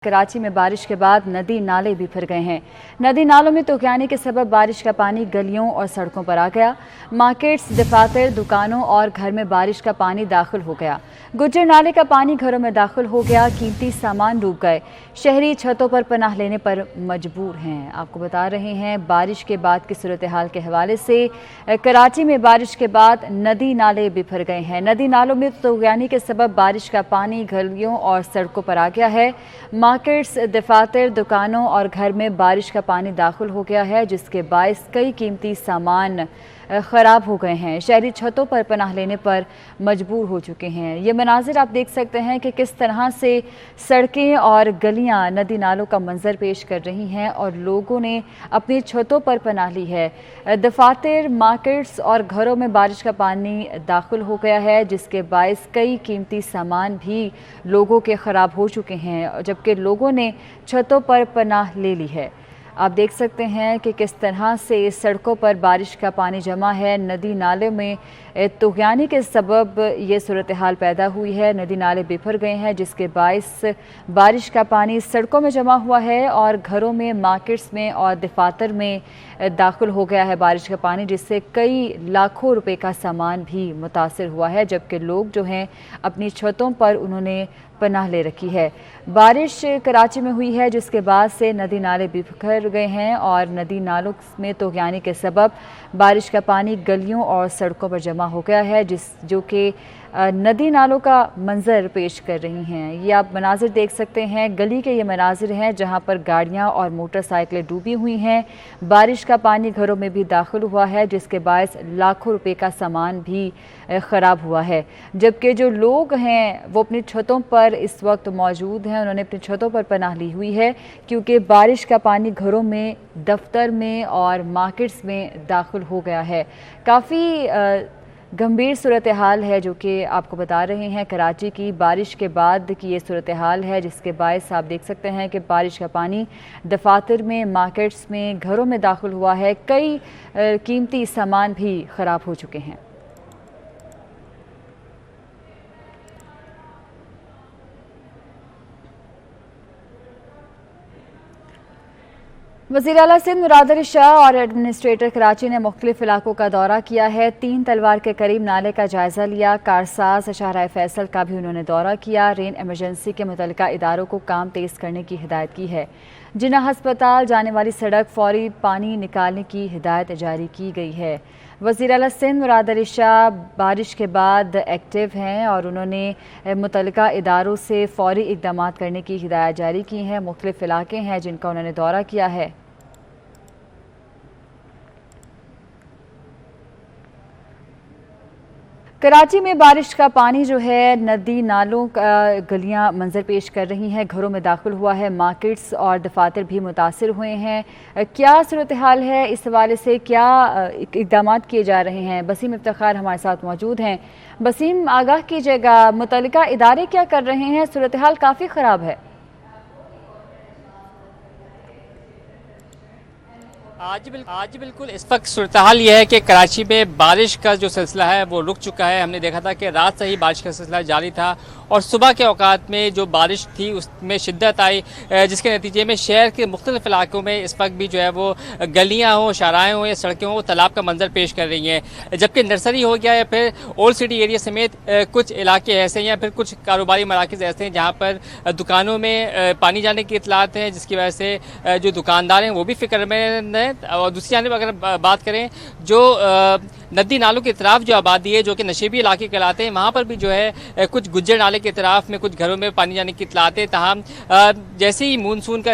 कराची में बारिश के बाद नदी नाले भी भर गए हैं। नदी नालों में तूफ़ान के सबब बारिश का पानी गलियों और सड़कों पर आ गया। मार्केट्स, दफातर, दुकानों और घर में बारिश का पानी दाखिल हो गया। गुज्जर नाले का पानी घरों में दाखिल हो गया। कीमती सामान डूब गए। शहरी छतों पर पनाह लेने पर मजबूर हैं। आपको बता रहे हैं बारिश के बाद की सूरत हाल के हवाले से। कराची में बारिश के बाद नदी नाले बिफर गए हैं। नदी नालों में तूफ़ान के सबब बारिश का पानी गलियों और सड़कों पर आ गया है। मार्केट्स, दफातर, दुकानों और घर में बारिश का पानी दाखिल हो गया है, जिसके बायस कई कीमती सामान ख़राब हो गए हैं। शहरी छतों पर पनाह लेने पर मजबूर हो चुके हैं। ये मनाजिर आप देख सकते हैं कि किस तरह से सड़कें और गलियां नदी नालों का मंजर पेश कर रही हैं और लोगों ने अपनी छतों पर पनाह ली है। दफातर, मार्केट्स और घरों में बारिश का पानी दाखिल हो गया है, जिसके बायस कई कीमती सामान भी लोगों के ख़राब हो चुके हैं, जबकि लोगों ने छतों पर पनाह ले ली है। आप देख सकते हैं कि किस तरह से सड़कों पर बारिश का पानी जमा है। नदी नाले में तूफ़ान के सबब ये सूरत हाल पैदा हुई है। नदी नाले बिफर गए हैं, जिसके बायस बारिश का पानी सड़कों में जमा हुआ है और घरों में, मार्केट्स में और दफातर में दाखिल हो गया है बारिश का पानी, जिससे कई लाखों रुपए का सामान भी मुतासिर हुआ है, जबकि लोग जो हैं अपनी छतों पर उन्होंने पनाह ले रखी है। बारिश कराची में हुई है, जिसके बाद से नदी नाले बिखर गए हैं और नदी नालों में तूफ़ान के सबब बारिश का पानी गलियों और सड़कों पर जमा हो गया है, जो कि नदी नालों का मंजर पेश कर रही हैं। ये आप मनाजिर देख सकते हैं, गली के ये मनाजिर हैं जहां पर गाड़ियां और मोटरसाइकिलें डूबी हुई हैं। बारिश का पानी घरों में भी दाखिल हुआ है, जिसके बायस लाखों रुपए का सामान भी ख़राब हुआ है। जबकि जो लोग हैं वो अपनी छतों पर इस वक्त मौजूद हैं, उन्होंने अपनी छतों पर पनाह ली हुई है, क्योंकि बारिश का पानी घरों में, दफ्तर में और मार्केट्स में दाखिल हो गया है। काफ़ी गंभीर सूरत हाल है जो कि आपको बता रहे हैं। कराची की बारिश के बाद की ये सूरत हाल है, जिसके बायस आप देख सकते हैं कि बारिश का पानी दफातर में, मार्केट्स में, घरों में दाखिल हुआ है। कई कीमती सामान भी ख़राब हो चुके हैं। वज़ीर आला सिंध मुराद अली शाह और एडमिनिस्ट्रेटर कराची ने मुख्तलिफ इलाकों का दौरा किया है। 3 तलवार के करीब नाले का जायज़ा लिया। कारसाज शाहराह फैसल का भी उन्होंने दौरा किया। रेन एमरजेंसी के मुतल्लिका इदारों को काम तेज़ करने की हिदायत की है। जिन्ना हस्पताल जाने वाली सड़क फौरी पानी निकालने की हिदायत जारी की गई है। वज़ीर आला सिंध मुराद अली शाह बारिश के बाद एक्टिव हैं और उन्होंने मुतल्लिका इदारों से फौरी इक़दामात करने की हिदायत जारी की हैं। मुख्तलिफ इलाके हैं जिनका उन्होंने दौरा किया है। कराची में बारिश का पानी जो है नदी नालों का गलियां मंजर पेश कर रही हैं, घरों में दाखिल हुआ है। मार्केट्स और दफातर भी मुतासिर हुए हैं। क्या सूरत हाल है, इस हवाले से क्या इक़दामात किए जा रहे हैं? बसीम इफ्तिखार हमारे साथ मौजूद हैं। बसीम, आगाह कीजिएगा, मुतल्लिका इदारे क्या कर रहे हैं? सूरत हाल काफ़ी ख़राब है। आज बिल्कुल इस वक्त सूरत हाल यह है कि कराची में बारिश का जो सिलसिला है वो रुक चुका है। हमने देखा था कि रात से ही बारिश का सिलसिला जारी था और सुबह के औकात में जो बारिश थी उसमें शिद्दत आई, जिसके नतीजे में शहर के मुख्तलिफ इलाकों में इस वक्त भी जो है वो गलियाँ हों, शाराएँ हों या सड़कें हों, तालाब का मंजर पेश कर रही हैं। जबकि नर्सरी हो गया या फिर ओल्ड सिटी एरिया समेत कुछ इलाके ऐसे हैं या फिर कुछ कारोबारी मराकज़ ऐसे हैं जहाँ पर दुकानों में पानी जाने की इतलात हैं, जिसकी वजह से जो दुकानदार हैं वो भी फिक्रमंद हैं। और दूसरी जानिब अगर बात करें जो नदी नालों की तरफ जो आबादी है, जो कि नशेबी इलाके कहलाते हैं, वहाँ पर भी जो है कुछ गुज्जर नाले की तरफ में कुछ घरों में पानी जाने की इतलातें। ताहम जैसे ही मानसून का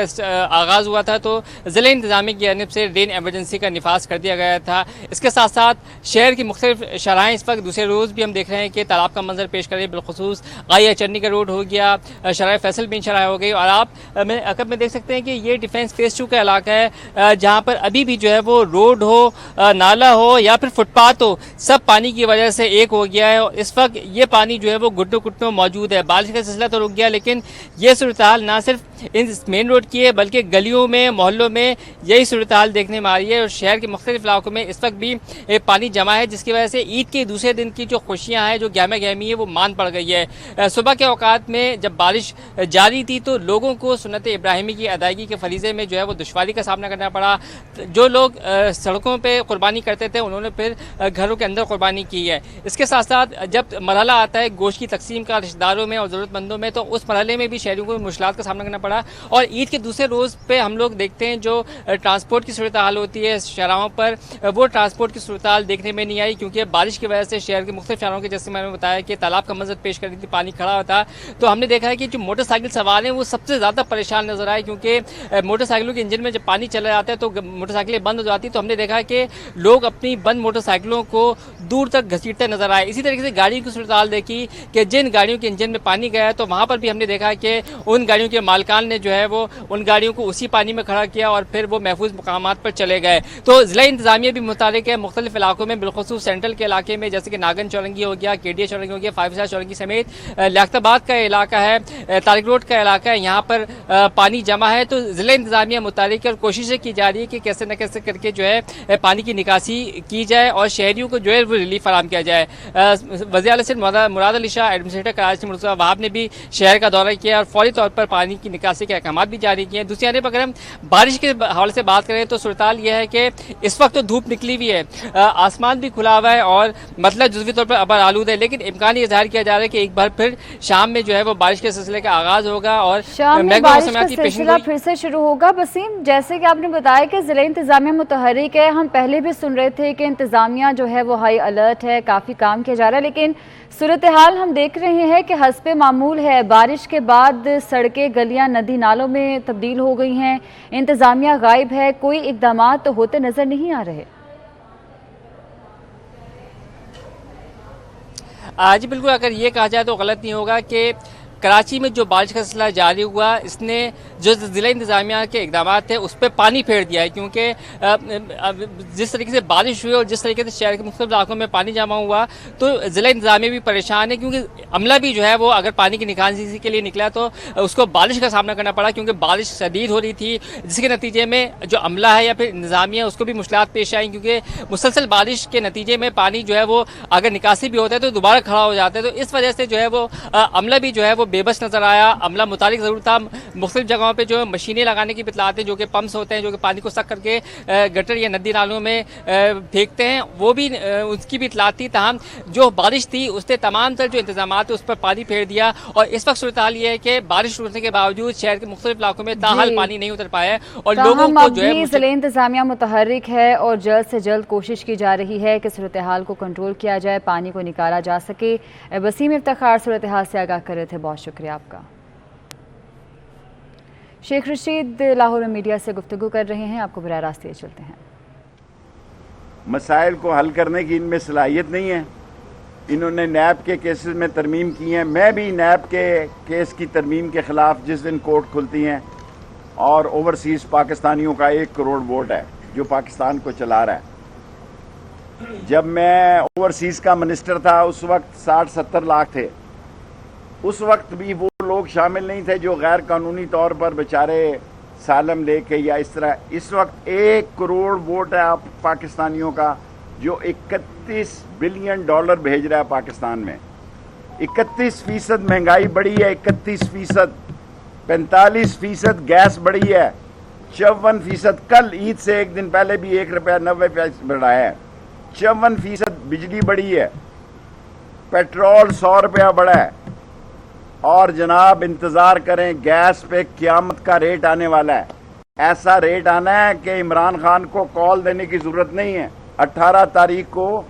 आगाज़ हुआ था तो ज़िला इंतज़ामिया की जानिब से रेन एमरजेंसी का निफाज कर दिया गया था। इसके साथ साथ शहर की मुख्तलिफ शराहें इस वक्त दूसरे रोज़ भी हम देख रहे हैं कि तालाब का मंजर पेश कर रहे हैं। बिलखुसूस गाया चन्नी का रोड हो गया, शराह फैसल बिन शराह हो गई और आप में देख सकते हैं कि ये डिफेंस फेस 2 का इलाका है, जहाँ पर अभी भी जो है वो रोड हो, नाला हो या फिर फुटपाथ तलुकात हो सब पानी की वजह से एक हो गया है और इस वक्त ये पानी जो है वो घुटनों घुटनों मौजूद है। बारिश का सिलसिला तो रुक गया लेकिन ये सूरत हाल ना सिर्फ इन मेन रोड की है बल्कि गलियों में मोहल्लों में यही सूरत हाल देखने में आ रही है और शहर के मुख्तलिफ इलाकों में इस वक्त भी पानी जमा है, जिसकी वजह से ईद के दूसरे दिन की जो खुशियाँ हैं, जो गहमा गहमी है, वो मान पड़ गई है। सुबह के औकात में जब बारिश जारी थी तो लोगों को सुन्नत इब्राहिमी की अदायगी के फरीज़े में जो है वो दुश्वारी का सामना करना पड़ा। जो लोग सड़कों पे कुर्बानी करते थे उन्होंने फिर घरों के अंदर कुर्बानी की है। इसके साथ साथ जब मरहला आता है गोश्त की तकसीम का रिश्तेदारों में और ज़रूरतमंदों में, तो उस मरहले में भी शहरियों को मुश्किलात का सामना करना पड़ा। और ईद के दूसरे रोज़ पे हम लोग देखते हैं जो ट्रांसपोर्ट की सूरत हाल होती है शहरों पर, वो ट्रांसपोर्ट की सूरत हाल देखने में नहीं आई क्योंकि बारिश की वजह से शहर के मुख्तलिफ शहरों के, जैसे मैंने बताया कि तालाब का मंजर पेश कर रही थी, पानी खड़ा होता। तो हमने देखा है कि जो मोटरसाइकिल सवार हैं वो सबसे ज़्यादा परेशान नजर आए क्योंकि मोटरसाइकिलों के इंजन में जब पानी चला जाता है तो मोटरसाइकिलें बंद हो जाती। तो हमने देखा कि लोग अपनी बंद मोटरसाइकिलों को दूर तक घसीटते नजर आए। इसी तरीके से गाड़ियों की सूरत हाल देखी कि जिन गाड़ियों के इंजन में पानी गया है तो वहाँ पर भी हमने देखा कि उन गाड़ियों के मालिकान ने जो है वो उन गाड़ियों को उसी पानी में खड़ा किया और फिर वो महफूज मुकामात पर चले गए। तो ज़िला इंतजामिया भी मुतालिक है मुख्तलिफ इलाकों में, बिलखुसूस सेंट्रल के इलाके में जैसे कि नागन चौरंगी हो गया, केडिया चौरंगी हो गया, 5 स्टार चौरंगी समेत लियाकताबाद का इलाका है, तारिक रोड का इलाका है, यहाँ पर पानी जमा है। तो ज़िला इंतजामिया मुतालिक है और कोशिशें की जा रही है कि कैसे न कैसे करके जो है पानी की निकासी की जाए और शहरियों को जो है वो रिलीफ फराहम किया जाए। वज़ीर आला सिंध मुराद अली शाह, एडमिनिस्ट्रेटर कराची मुर्तज़ा वहाब ने भी शहर का दौरा किया और फौरी तौर पर पानी की निकासी के अहकाम भी जारी किए हैं। दूसरी जानब अगर हम बारिश के हवाले से बात करें तो सूरत हाल यह है कि इस वक्त तो धूप निकली हुई है, आसमान भी खुला हुआ है और मतलब जुज़वी तौर पर अबर आलूद है, लेकिन इम्कान ये जाहिर किया जा रहा है कि एक बार फिर शाम में जो है वो बारिश के सिलसिले का आगाज होगा और शाम में बारिश का सिलसिला फिर से शुरू होगा। वसीम, जैसे कि आपने बताया कि ज़िला इंतजामिया मुतहर्रिक है, हम पहले भी सुन रहे थे कि इंतजामिया जो है वो हाई अलर्ट है, काफ़ी काम किया जा रहा है, लेकिन सूरत हाल हम देख रहे हैं कि हस्बे मामूल है। बारिश के बाद सड़कें, गलियां, नदी नालों में तब्दील हो गई हैं, इंतजामिया गायब है, कोई इक़दामात तो होते नजर नहीं आ रहे। आज बिल्कुल अगर ये कहा जाए तो गलत नहीं होगा कि कराची में जो बारिश का सिलसिला जारी हुआ इसने जो ज़िला इंतजामिया के इक़दाम थे उस पर पानी फेर दिया है क्योंकि जिस तरीके से बारिश हुई और जिस तरीके से शहर के मुख्तलिफ इलाकों में पानी जमा हुआ तो ज़िला इंतजामिया भी परेशान है क्योंकि अमला भी जो है वो अगर पानी की निकासी के लिए निकला तो उसको बारिश का सामना करना पड़ा क्योंकि बारिश शदीद हो रही थी, जिसके नतीजे में जो अमला है या फिर इंतजामिया उसको भी मुश्किलात पेश आई क्योंकि मुसलसल बारिश के नतीजे में पानी जो है वो अगर निकासी भी होता है तो दोबारा खड़ा हो जाता है। तो इस वजह से जो है वो अमला भी जो है वो बेबस नजर आया। अमला मुतालिक जरूर था, मुख्तलिफ जगहों पे जो मशीनें लगाने की बितलाते हैं जो कि पंप्स होते हैं जो कि पानी को सक करके गटर या नदी नालों में फेंकते हैं, वो भी उसकी भी इतलात थी। तमाम जो बारिश थी उसने तमाम तर जो इंतजाम थे उस पर पानी फेर दिया और इस वक्त सूरत हाल ये है कि बारिश रुकने के बावजूद शहर के मुख्तलिफ इलाकों में ताहाल पानी नहीं उतर पाया और लोगों को जो है ज़िला इंतजामिया मुतहर्रिक है और जल्द से जल्द कोशिश की जा रही है कि सूरत हाल को कंट्रोल किया जाए, पानी को निकाला जा सके। वसीम इफ्तिखार सूरत हाल से आगाह कर रहे थे, बहुत शुक्रिया आपका। शेख रशीद लाहौर में मीडिया से गुफ्तगू कर रहे हैं, आपको बराह रास्त चलते हैं। मसाइल को हल करने की इनमें सलाहियत नहीं है। इन्होंने नैब के केसेस में तरमीम की हैं, मैं भी नैब के केस की तरमीम के खिलाफ जिस दिन कोर्ट खुलती हैं और ओवरसीज पाकिस्तानियों का 1 करोड़ वोट है जो पाकिस्तान को चला रहा है। जब मैं ओवरसीज का मिनिस्टर था उस वक्त 60-70 लाख थे, उस वक्त भी वो लोग शामिल नहीं थे जो गैर कानूनी तौर पर बेचारे सालम लेके या इस तरह। इस वक्त 1 करोड़ वोट है आप पाकिस्तानियों का जो 31 बिलियन डॉलर भेज रहा है पाकिस्तान में। 31% महंगाई बढ़ी है, 31%, 45% गैस बढ़ी है, 54%, कल ईद से एक दिन पहले भी 1 रुपया 90 पैसे बढ़ाया है, 54% बिजली बढ़ी है, पेट्रोल 100 रुपया बढ़ा है। और जनाब इंतजार करें, गैस पे क़यामत का रेट आने वाला है। ऐसा रेट आना है कि इमरान खान को कॉल देने की जरूरत नहीं है, 18 तारीख को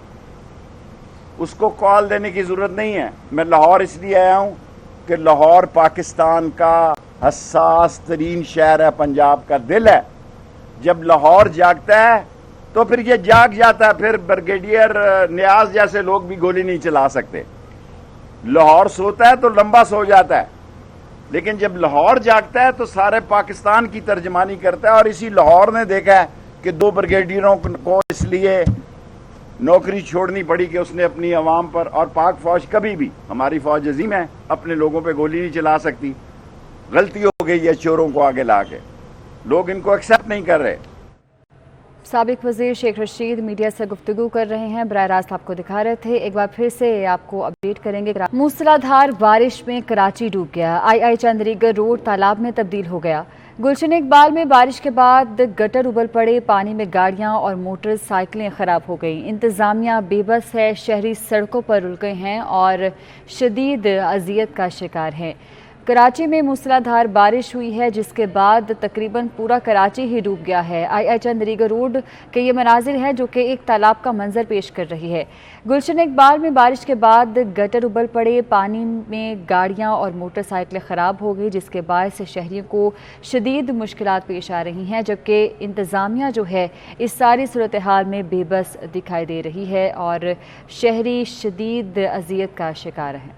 उसको कॉल देने की जरूरत नहीं है। मैं लाहौर इसलिए आया हूं कि लाहौर पाकिस्तान का हसास तरीन शहर है, पंजाब का दिल है। जब लाहौर जागता है तो फिर ये जाग जाता है, फिर ब्रिगेडियर नियाज जैसे लोग भी गोली नहीं चला सकते। लाहौर सोता है तो लंबा सो जाता है, लेकिन जब लाहौर जागता है तो सारे पाकिस्तान की तर्जमानी करता है। और इसी लाहौर ने देखा है कि 2 ब्रिगेडियरों को इसलिए نوکری چھوڑنی پڑی کہ اس نے اپنی عوام پر. اور پاک فوج کبھی بھی, ہماری فوج عظیم ہے, اپنے لوگوں پہ گولی نہیں چلا سکتی. غلطی ہو گئی ہے چوروں کو آگے لا کے, لوگ ان کو ایکسیپٹ نہیں کر رہے. سابق وزیر شیخ رشید میڈیا سے گفتگو کر رہے ہیں, براہ راست آپ کو دکھا رہے تھے. ایک بار پھر سے آپ کو اپڈیٹ کریں گے. موسلا دھار بارش میں کراچی ڈوب گیا. آئی چندریگر روڈ تالاب میں تبدیل ہو گیا. گلشن اقبال میں بارش کے بعد گٹر ابل پڑے, پانی میں گاڑیاں اور موٹر سائیکلیں خراب ہو گئیں. انتظامیہ بے بس ہے, شہری سڑکوں پر رل گئے ہیں اور شدید اذیت کا شکار ہیں. کراچی میں موسلا دھار بارش ہوئی ہے جس کے بعد تقریباً پورا کراچی ہی ڈوب گیا ہے. آئی چندریگر روڈ کے یہ مناظر ہیں جو کہ ایک تالاب کا منظر پیش کر رہی ہے. گلشن اقبال میں بارش کے بعد گٹر ابل پڑے, پانی میں گاڑیاں اور موٹر سائیکلیں خراب ہو گئی جس کے باعث شہریوں کو شدید مشکلات پیش آ رہی ہیں, جبکہ انتظامیہ جو ہے اس ساری صورتحال میں بے بس دکھائی دے رہی ہے اور شہری شدید اذیت کا شکار ہیں.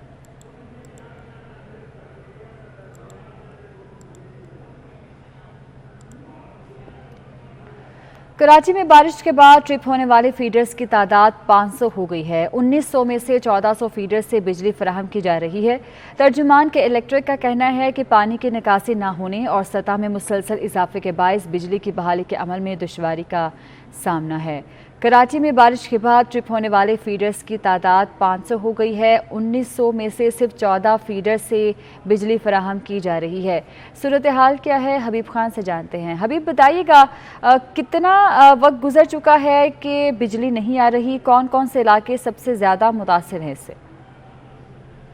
کراچی میں بارش کے بعد ٹرپ ہونے والے فیڈرز کی تعداد 500 ہو گئی ہے. 1900 میں سے 1400 فیڈر سے بجلی فراہم کی جا رہی ہے. ترجمان کے الیکٹرک کا کہنا ہے کہ پانی کی نکاسی نہ ہونے اور سطح میں مسلسل اضافے کے باعث بجلی کی بحالی کے عمل میں دشواری کا سامنا ہے. کراچی میں بارش کے بعد ٹرپ ہونے والے فیڈرز کی تعداد 500 ہو گئی ہے. 1900 میں سے صرف 14 فیڈر سے بجلی فراہم کی جا رہی ہے. صورتحال کیا ہے, حبیب خان سے جانتے ہیں. حبیب بتائیے گا کتنا وقت گزر چکا ہے کہ بجلی نہیں آ رہی, کون کون سے علاقے سب سے زیادہ متاثر ہیں اس سے؟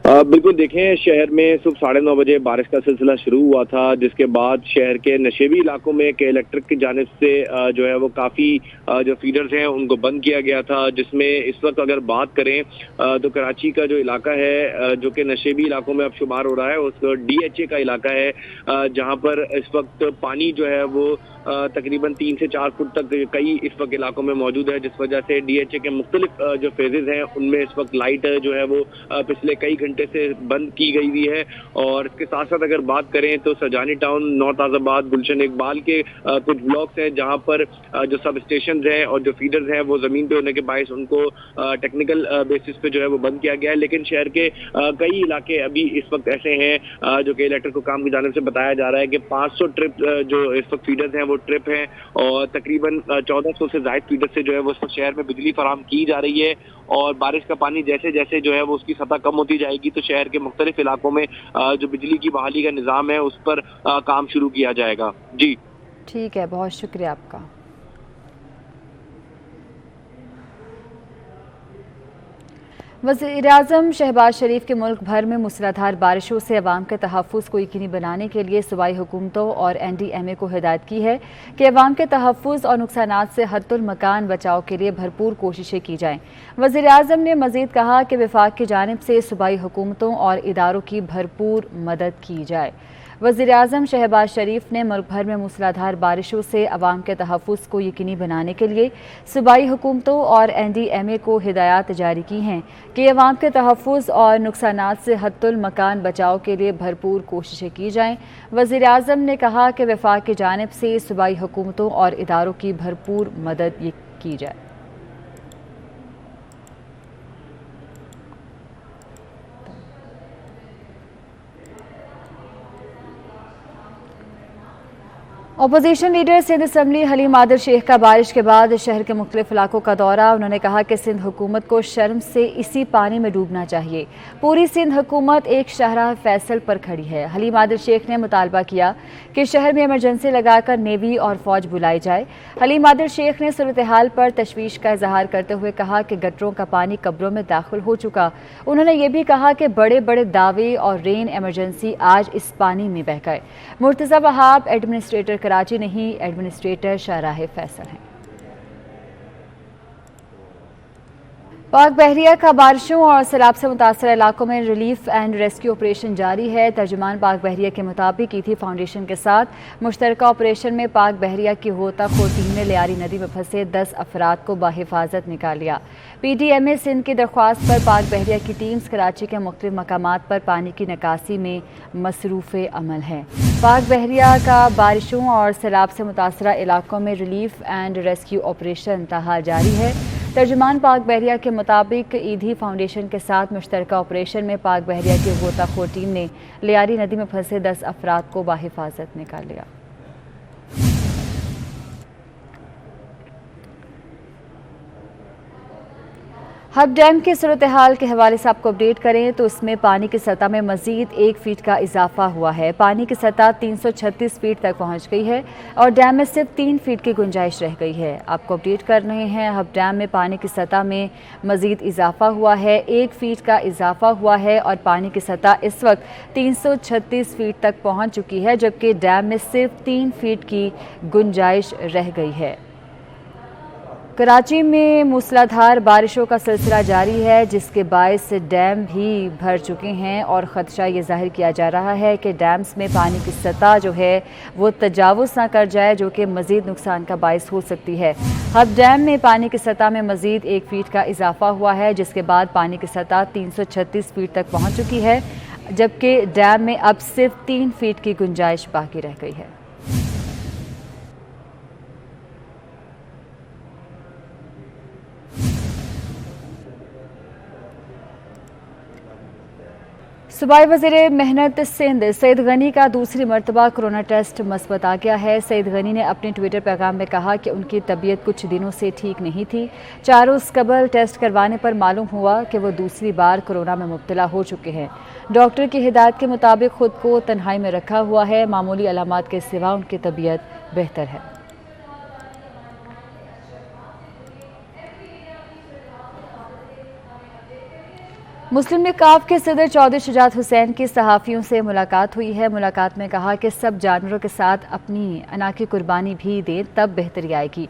بالکل, دیکھیں شہر میں صبح 9:30 بجے بارش کا سلسلہ شروع ہوا تھا جس کے بعد شہر کے نشیبی علاقوں میں کے الیکٹرک کی جانب سے جو ہے وہ کافی جو فیڈرز ہیں ان کو بند کیا گیا تھا, جس میں اس وقت اگر بات کریں تو کراچی کا جو علاقہ ہے جو کہ نشیبی علاقوں میں اب شمار ہو رہا ہے اس DHA کا علاقہ ہے, جہاں پر اس وقت پانی جو ہے وہ تقریباً 3 سے 4 فٹ تک کئی اس وقت علاقوں میں موجود ہے, جس وجہ سے DHA کے مختلف جو فیزز ہیں ان میں اس وقت لائٹ جو ہے وہ پچھلے کئی گھنٹے سے بند کی گئی ہوئی ہے. اور اس کے ساتھ ساتھ اگر بات کریں تو سجانی ٹاؤن, نارتھ آزاد, گلشن اقبال کے کچھ بلاکس ہیں جہاں پر جو سب اسٹیشنز ہیں اور جو فیڈرز ہیں وہ زمین پہ ہونے کے باعث ان کو ٹیکنیکل بیسس پہ جو ہے وہ بند کیا گیا ہے. لیکن شہر کے کئی علاقے ابھی اس وقت ایسے ہیں جو کہ الیکٹرک حکام کی جانب سے بتایا جا رہا ہے کہ 500 ٹرپ جو اس وقت فیڈرز ہیں وہ ٹرپ ہیں اور تقریباً 1400 سے زائد فیڈر سے جو ہے وہ اس وقت شہر میں بجلی فراہم کی جا رہی ہے. اور بارش کا پانی جیسے جیسے جو ہے وہ اس کی سطح کم ہوتی جائے گی تو شہر کے مختلف علاقوں میں جو بجلی کی بحالی کا نظام ہے اس پر کام شروع کیا جائے گا. جی ٹھیک ہے, بہت شکریہ آپ کا. وزیراعظم شہباز شریف کے ملک بھر میں موسلادھار بارشوں سے عوام کے تحفظ کو یقینی بنانے کے لیے صوبائی حکومتوں اور NDMA کو ہدایت کی ہے کہ عوام کے تحفظ اور نقصانات سے حد المکان بچاؤ کے لیے بھرپور کوششیں کی جائیں. وزیراعظم نے مزید کہا کہ وفاق کی جانب سے صوبائی حکومتوں اور اداروں کی بھرپور مدد کی جائے. وزیراعظم شہباز شریف نے ملک بھر میں موسلادھار بارشوں سے عوام کے تحفظ کو یقینی بنانے کے لیے صوبائی حکومتوں اور NDMA کو ہدایات جاری کی ہیں کہ عوام کے تحفظ اور نقصانات سے حد المکان بچاؤ کے لیے بھرپور کوششیں کی جائیں. وزیراعظم نے کہا کہ وفاق کی جانب سے صوبائی حکومتوں اور اداروں کی بھرپور مدد کی جائے. Opposition leader Sindh assembly Haleem Adil Sheikh کا بارش کے بعد شہر کے مختلف علاقوں کا دورہ. انہوں نے کہا کہ سندھ حکومت کو شرم سے اسی پانی میں ڈوبنا چاہیے. پوری سندھ حکومت ایک شاہراہ فیصل پر کھڑی ہے. حلیم عادل شیخ نے مطالبہ کیا کہ شہر میں ایمرجنسی لگا کر نیوی اور فوج بلائی جائے. حلیم عادل شیخ نے صورتحال پر تشویش کا اظہار کرتے ہوئے کہا کہ گٹروں کا پانی قبروں میں داخل ہو چکا. انہوں نے یہ بھی کہا کہ بڑے بڑے دعوے اور رین ایمرجنسی آج اس پانی میں بہہ گئے. مرتضی وہاب ایڈمنسٹریٹر کراچی نہیں, ایڈمنسٹریٹر شاہراہ فیصل ہیں. پاک بحریہ کا بارشوں اور سیلاب سے متاثرہ علاقوں میں ریلیف اینڈ ریسکیو آپریشن جاری ہے. ترجمان پاک بحریہ کے مطابق ایتھی فاؤنڈیشن کے ساتھ مشترکہ آپریشن میں پاک بحریہ کی غوطہ خور ٹیم نے لیاری ندی میں پھنسے 10 افراد کو بحفاظت نکال لیا. PDMA سندھ کی درخواست پر پاک بحریہ کی ٹیمز کراچی کے مختلف مقامات پر پانی کی نکاسی میں مصروف عمل ہے. پاک بحریہ کا بارشوں اور سیلاب سے متاثرہ علاقوں میں ریلیف اینڈ ریسکیو آپریشن تاحال جاری ہے. ترجمان پاک بحریہ کے مطابق ایدھی فاؤنڈیشن کے ساتھ مشترکہ آپریشن میں پاک بحریہ کی غوطہ خور ٹیم نے لیاری ندی میں پھنسے 10 افراد کو بحفاظت نکال لیا۔ ہب ڈیم کی صورتحال کے حوالے سے آپ کو اپڈیٹ کریں تو اس میں پانی کی سطح میں مزید 1 فٹ کا اضافہ ہوا ہے۔ پانی کی سطح 336 فٹ تک پہنچ گئی ہے اور ڈیم میں صرف 3 فٹ کی گنجائش رہ گئی ہے۔ آپ کو اپڈیٹ کر رہے ہیں، ہب ڈیم میں پانی کی سطح میں مزید اضافہ ہوا ہے، 1 فٹ کا اضافہ ہوا ہے اور پانی کی سطح اس وقت 336 فٹ تک پہنچ چکی ہے، جبکہ ڈیم میں صرف 3 فٹ کی گنجائش رہ گئی ہے۔ کراچی میں موسلادھار بارشوں کا سلسلہ جاری ہے، جس کے باعث ڈیم بھی بھر چکے ہیں اور خدشہ یہ ظاہر کیا جا رہا ہے کہ ڈیمز میں پانی کی سطح جو ہے وہ تجاوز نہ کر جائے، جو کہ مزید نقصان کا باعث ہو سکتی ہے۔ ہب ڈیم میں پانی کی سطح میں مزید 1 فٹ کا اضافہ ہوا ہے، جس کے بعد پانی کی سطح 336 فٹ تک پہنچ چکی ہے، جبکہ ڈیم میں اب صرف 3 فٹ کی گنجائش باقی رہ گئی ہے۔ صوبائی وزیر محنت سندھ سعید غنی کا دوسری مرتبہ کرونا ٹیسٹ مثبت آ گیا ہے۔ سعید غنی نے اپنے ٹویٹر پیغام میں کہا کہ ان کی طبیعت کچھ دنوں سے ٹھیک نہیں تھی۔ 4 روز قبل ٹیسٹ کروانے پر معلوم ہوا کہ وہ دوسری بار کورونا میں مبتلا ہو چکے ہیں۔ ڈاکٹر کی ہدایت کے مطابق خود کو تنہائی میں رکھا ہوا ہے، معمولی علامات کے سوا ان کی طبیعت بہتر ہے۔ مسلم لیگ کاف کے صدر چودھری شجاعت حسین کی صحافیوں سے ملاقات ہوئی ہے۔ ملاقات میں کہا کہ سب جانوروں کے ساتھ اپنی انا کی قربانی بھی دیں، تب بہتری آئے گی۔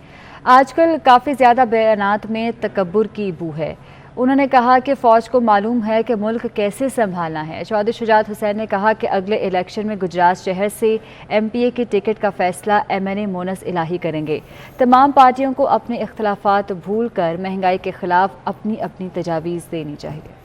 آج کل کافی زیادہ بیانات میں تکبر کی بو ہے۔ انہوں نے کہا کہ فوج کو معلوم ہے کہ ملک کیسے سنبھالنا ہے۔ چودھری شجاعت حسین نے کہا کہ اگلے الیکشن میں گجرات شہر سے MPA کی ٹکٹ کا فیصلہ MNA مونس الہی کریں گے۔ تمام پارٹیوں کو اپنے اختلافات بھول کر مہنگائی کے خلاف اپنی تجاویز دینی چاہیے۔